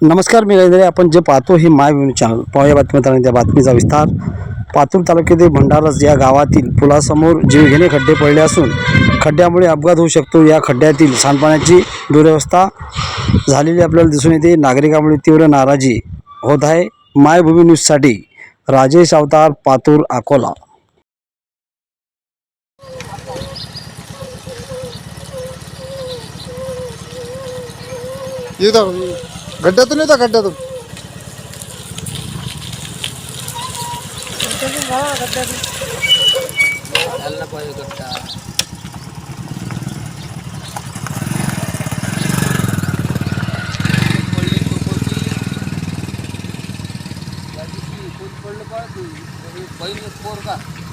नमस्कार, मी रवींद्र. आपण जे पाहतो हे माय न्यूज चॅनल. पाहूया बातमीदारांनी त्या बातमीचा विस्तार. पातूर तालुक्यातील भंडारस या गावातील पुलासमोर जीवघेणे खड्डे पडले असून खड्ड्यामुळे अपघात होऊ शकतो. या खड्ड्यातील सांडपाण्याची दुरवस्था झालेली आपल्याला दिसून येते. नागरिकांमुळे तीव्र नाराजी होत आहे. मायभूमी न्यूजसाठी राजेश अवतार, पातूर, अकोला. येतो गड्ड्यातून येतो गड्ड्यातून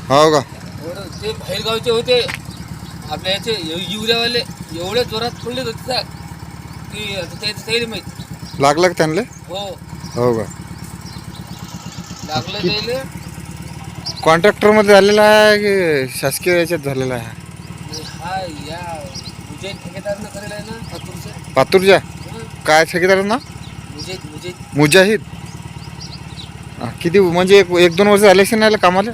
हो का ते बाहेरगावचे होते आपल्या याचे युरियावाले एवढे जोरात पडले होते की त्याला माहिती लागलं का त्यांना? हो हो का लागलं त्याला. कॉन्ट्रॅक्टर मध्ये झालेला आहे की शासकीय याच्यात झालेला आहे? हा या मुजेद ठेकेदारनं करेल आहे ना पातूरच्या काय ठेकेदारांना? मुजाहिद. किती म्हणजे एक दोन वर्ष झाले असेल ना कामाला?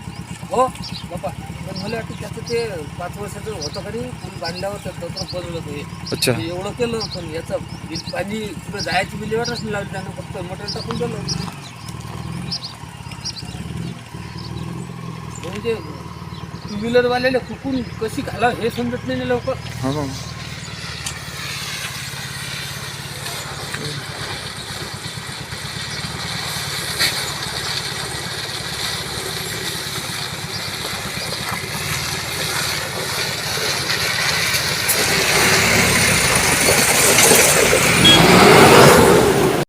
हो बाबा, पण मला वाटतं त्याचं ते 5 वर्षाचं होतं कधी पूल बांधल्यावर त्याचं बदललं ते. अच्छा. एवढं केलं पण याचं बिल पाणी पुढे जायची विल्हेवाटच नाही लावली त्यानं, फक्त मटेरियल टाकून दिलं. म्हणजे टू व्हीलरवाल्याला चुकून कशी घालावं हे समजत नाही ना लवकर. हो